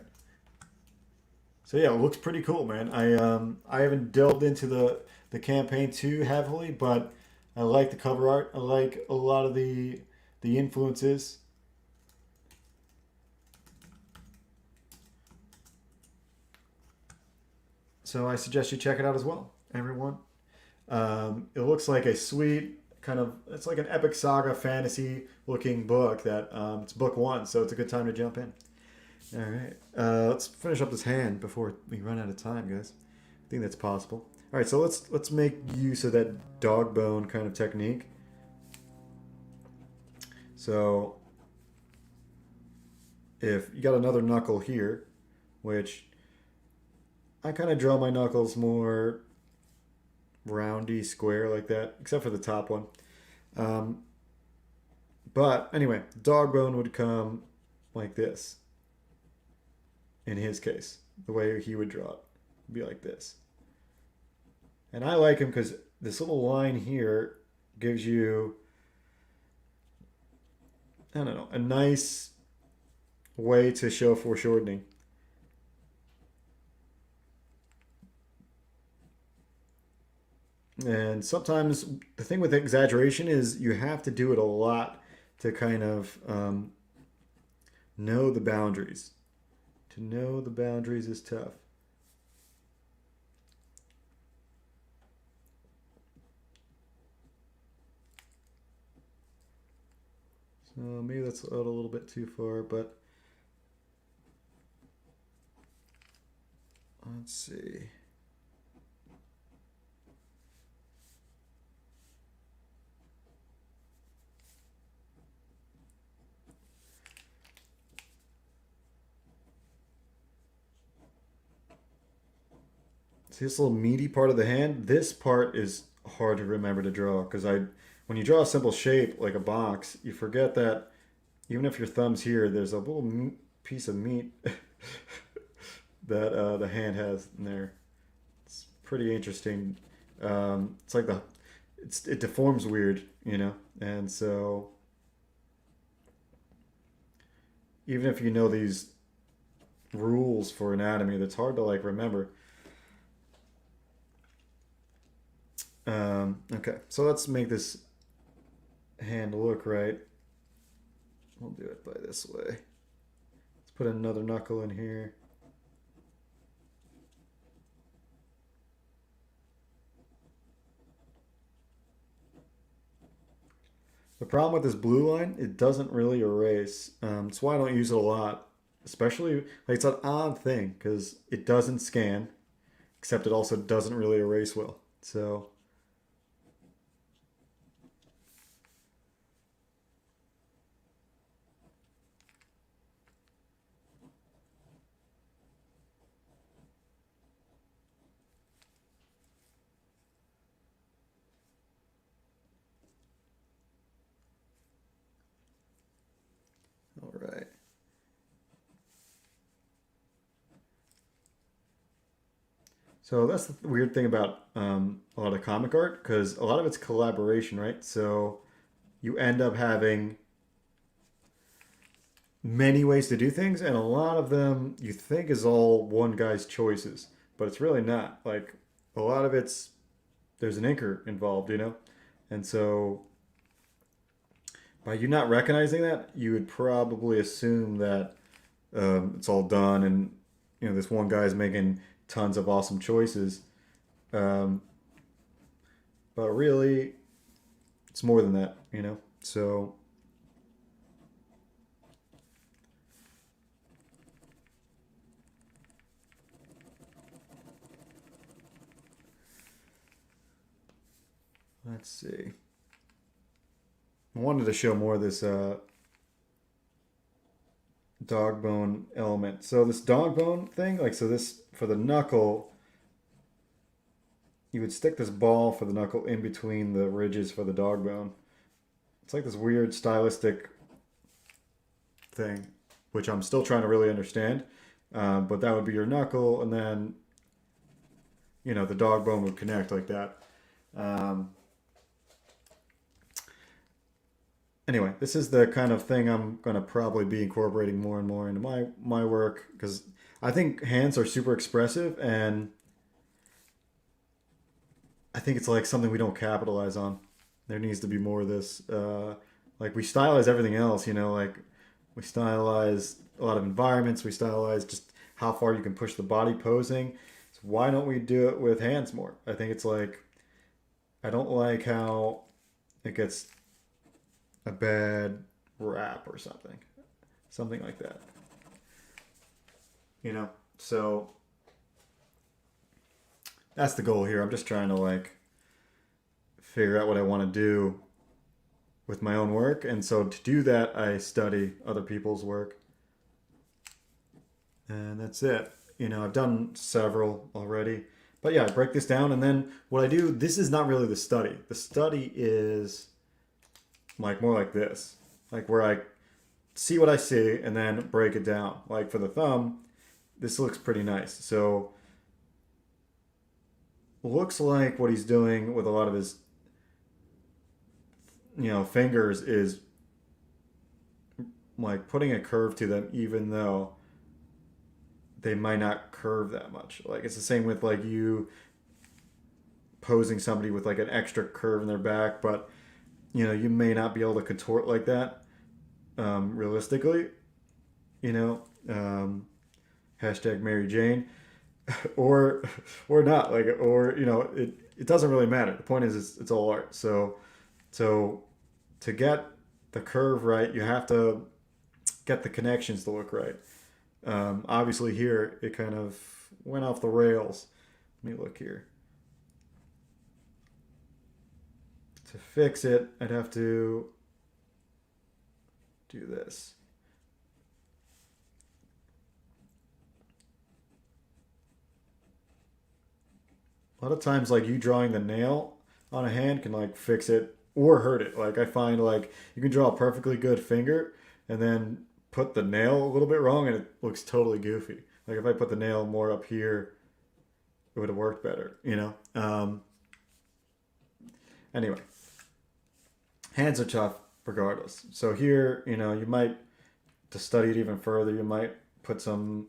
So yeah, it looks pretty cool, man. I haven't delved into the campaign too heavily, but I like the cover art. I like a lot of the influences. So I suggest you check it out as well, everyone. It looks like a sweet kind of, it's like an epic saga fantasy looking book that it's book one, so it's a good time to jump in. All right, let's finish up this hand before we run out of time, guys. I think that's possible. All right, so let's make use of that dog bone kind of technique. So if you got another knuckle here, which I kind of draw my knuckles more roundy, square like that, except for the top one. But anyway, dog bone would come like this. In his case, the way he would draw it would be like this. And I like him because this little line here gives you, I don't know, a nice way to show foreshortening. And sometimes the thing with exaggeration is you have to do it a lot to kind of know the boundaries. To know the boundaries is tough. So maybe that's out a little bit too far, but let's see. See this little meaty part of the hand? This part is hard to remember to draw because when you draw a simple shape like a box, you forget that even if your thumb's here, there's a little piece of meat that the hand has in there. It's pretty interesting. It's like it deforms weird, you know, and so even if you know these rules for anatomy, that's hard to like remember. Okay, so let's make this hand look right. We'll do it by this way. Let's put another knuckle in here. The problem with this blue line, it doesn't really erase. That's why I don't use it a lot. Especially, like, it's an odd thing because it doesn't scan, except it also doesn't really erase well. So, all right. So that's the weird thing about a lot of comic art, because a lot of it's collaboration, right? So you end up having many ways to do things, and a lot of them you think is all one guy's choices, but it's really not. Like, a lot of it's there's an inker involved, you know? And so by you not recognizing that, you would probably assume that it's all done and, you know, this one guy's making tons of awesome choices. Um, but really, it's more than that, you know? So, let's see. I wanted to show more of this dog bone element. So this dog bone thing, like, so this, for the knuckle, you would stick this ball for the knuckle in between the ridges for the dog bone. It's like this weird stylistic thing, which I'm still trying to really understand. But that would be your knuckle, and then, you know, the dog bone would connect like that. Anyway, this is the kind of thing I'm going to probably be incorporating more and more into my work, because I think hands are super expressive, and I think it's like something we don't capitalize on. There needs to be more of this. Like, we stylize everything else, you know, like we stylize a lot of environments, we stylize just how far you can push the body posing. So why don't we do it with hands more? I think it's like, I don't like how it gets a bad rap or something like that, you know? So that's the goal here. I'm just trying to, like, figure out what I want to do with my own work, and so to do that I study other people's work, and that's it. You know, I've done several already, but yeah, I break this down, and then what I do, this is not really the study. The study is like more like this, like where I see what I see and then break it down. Like for the thumb, this looks pretty nice. So looks like what he's doing with a lot of his, you know, fingers is like putting a curve to them, even though they might not curve that much. Like, it's the same with, like, you posing somebody with like an extra curve in their back, but, you know, you may not be able to contort like that realistically, you know. Hashtag Mary Jane. or not, like, or, you know, it doesn't really matter. The point is, it's all art. So to get the curve right, you have to get the connections to look right. Obviously here it kind of went off the rails. Let me look here. To fix it, I'd have to do this. A lot of times, like, you drawing the nail on a hand can, like, fix it or hurt it. Like, I find, like, you can draw a perfectly good finger and then put the nail a little bit wrong and it looks totally goofy. Like, if I put the nail more up here, it would have worked better, you know? Anyway, hands are tough regardless. So here, you know, you might, to study it even further, you might put some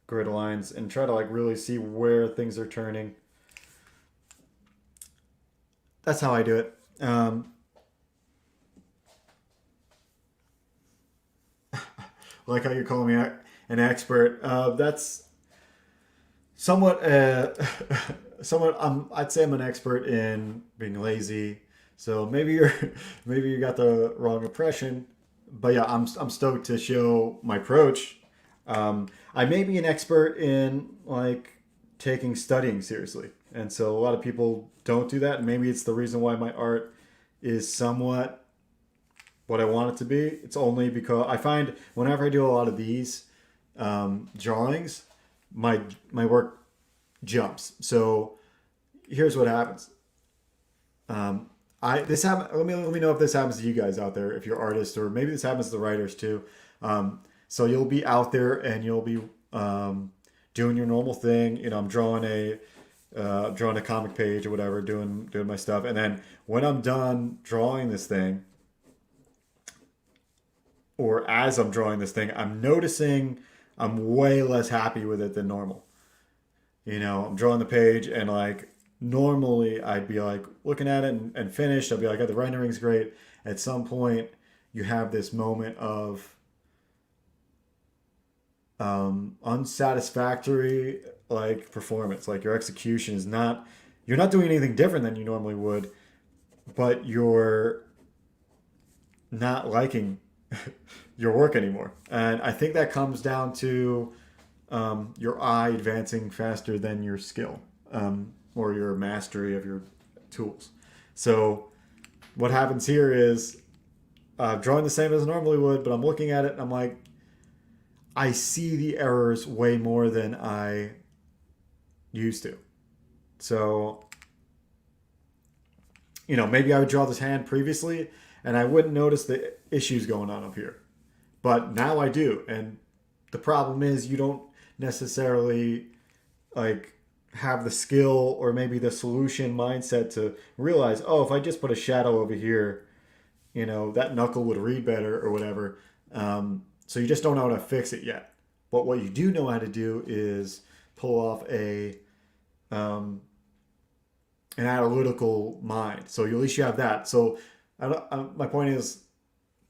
grid lines and try to, like, really see where things are turning. That's how I do it. Like how you're calling me an expert. That's somewhat, somewhat. I'd say I'm an expert in being lazy, So maybe maybe you got the wrong impression, but yeah, I'm stoked to show my approach. I may be an expert in like studying seriously, and so a lot of people don't do that. And maybe it's the reason why my art is somewhat what I want it to be. It's only because I find whenever I do a lot of these drawings, my work jumps. So here's what happens. This happen. Let me know if this happens to you guys out there, if you're artists, or maybe this happens to the writers too. So you'll be out there and you'll be doing your normal thing. You know, I'm drawing a comic page or whatever, doing my stuff, and then when I'm done drawing this thing, or as I'm drawing this thing, I'm noticing I'm way less happy with it than normal. You know, I'm drawing the page and like normally I'd be like looking at it and finished. I'd be like, oh, the rendering's great. At some point, you have this moment of unsatisfactory like performance. Like your execution is not, you're not doing anything different than you normally would, but you're not liking your work anymore. And I think that comes down to your eye advancing faster than your skill, or your mastery of your tools. So what happens here is drawing the same as I normally would, but I'm looking at it and I'm like, I see the errors way more than I used to. So, you know, maybe I would draw this hand previously and I wouldn't notice the issues going on up here. But now I do. And the problem is you don't necessarily like have the skill or maybe the solution mindset to realize, oh, if I just put a shadow over here, you know, that knuckle would read better or whatever. So you just don't know how to fix it yet. But what you do know how to do is pull off an analytical mind. So at least you have that. So my point is,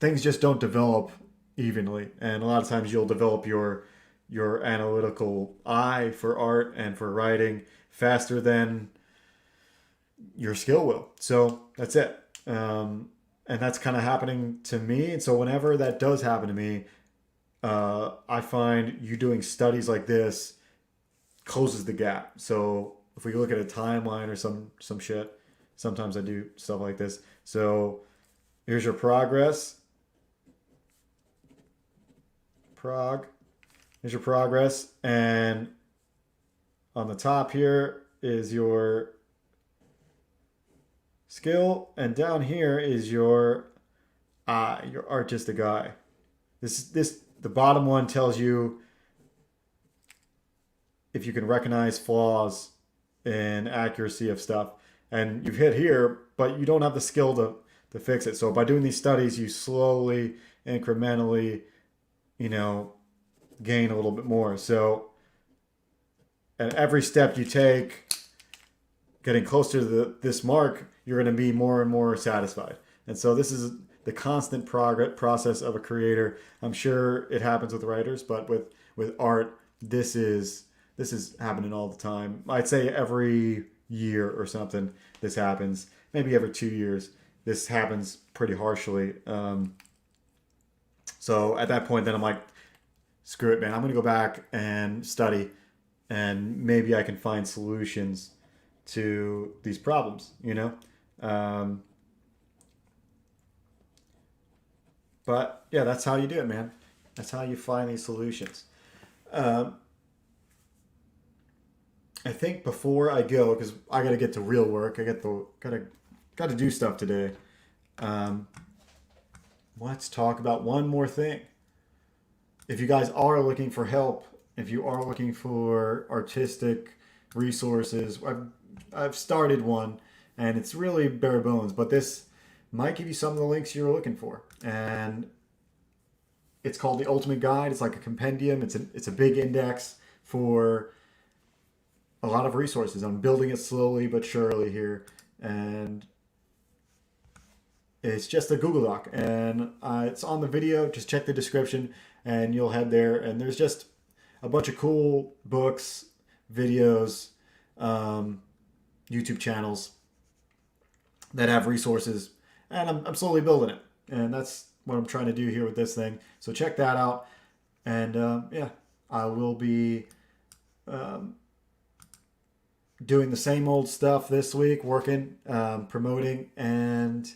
things just don't develop evenly, and a lot of times you'll develop your analytical eye for art and for writing faster than your skill will. So that's it. And that's kind of happening to me. And so whenever that does happen to me, I find you doing studies like this closes the gap. So if we look at a timeline or some shit, sometimes I do stuff like this. So here's your progress. Here's your progress. And on the top here is your skill. And down here is your eye, your artistic eye. The bottom one tells you if you can recognize flaws in accuracy of stuff. And you've hit here, but you don't have the skill to fix it. So by doing these studies, you slowly, incrementally, you know, gain a little bit more. So at every step you take, getting closer to this mark, you're going to be more and more satisfied. And so this is the constant process of a creator. I'm sure it happens with writers, but with art, this is happening all the time. I'd say every year or something this happens. Maybe every 2 years this happens pretty harshly. So at that point, then I'm like, screw it, man. I'm going to go back and study, and maybe I can find solutions to these problems, you know? But yeah, that's how you do it, man. That's how you find these solutions. I think before I go, because I got to get to real work, got to do stuff today. Let's talk about one more thing. If you guys are looking for help, if you are looking for artistic resources, I've started one, and it's really bare bones, but this might give you some of the links you're looking for. And it's called The Ultimate Guide. It's like a compendium. It's a big index for a lot of resources. I'm building it slowly but surely here, and it's just a Google Doc, and it's on the video. Just check the description and you'll head there, and there's just a bunch of cool books, videos, YouTube channels that have resources, and I'm slowly building it, and that's what I'm trying to do here with this thing. So check that out, and yeah, I will be doing the same old stuff this week, working, promoting, and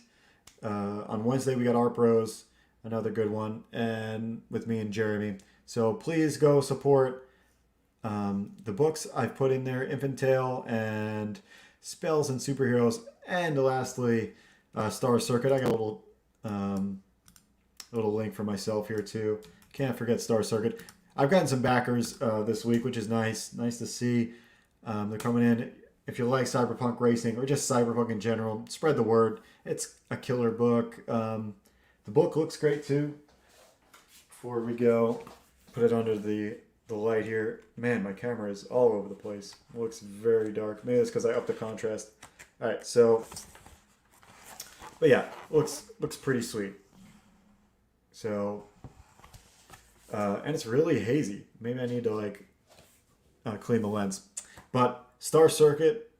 on Wednesday we got Art Bros, another good one, and with me and Jeremy. So please go support the books I've put in there, Infantile and Spells and Superheroes, and lastly, Star Circuit. I got a little link for myself here too. Can't forget Star Circuit. I've gotten some backers this week, which is nice. Nice to see. They're coming in. If you like cyberpunk racing or just cyberpunk in general, spread the word. It's a killer book. The book looks great too. Before we go, put it under the light here. Man, my camera is all over the place. It looks very dark. Maybe it's because I upped the contrast. All right, so, but yeah, looks pretty sweet. So, and it's really hazy. Maybe I need to like clean the lens. But Star Circuit.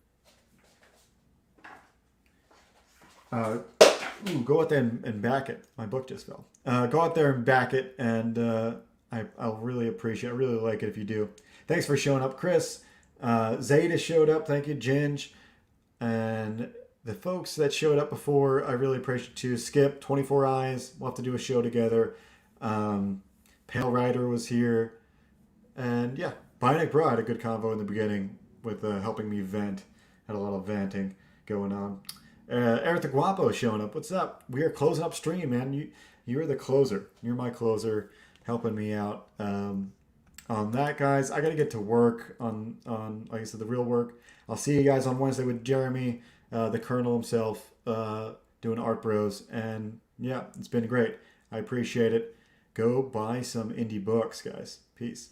Go out there and back it. My book just fell. Go out there and back it, and I'll really appreciate it. I really like it if you do. Thanks for showing up, Chris. Zeta showed up. Thank you, Ginge. And the folks that showed up before, I really appreciate too. Skip, 24 Eyes. We'll have to do a show together. Pale Rider was here. And yeah, Bionic Bra had a good convo in the beginning with helping me vent. Had a lot of venting going on. Eric the Guapo showing up. What's up? We are closing up stream, man. You're the closer. You're my closer, helping me out on that, guys. I got to get to work on like I said, the real work. I'll see you guys on Wednesday with Jeremy, the Colonel himself, doing Art Bros. And yeah, it's been great. I appreciate it. Go buy some indie books, guys. Peace.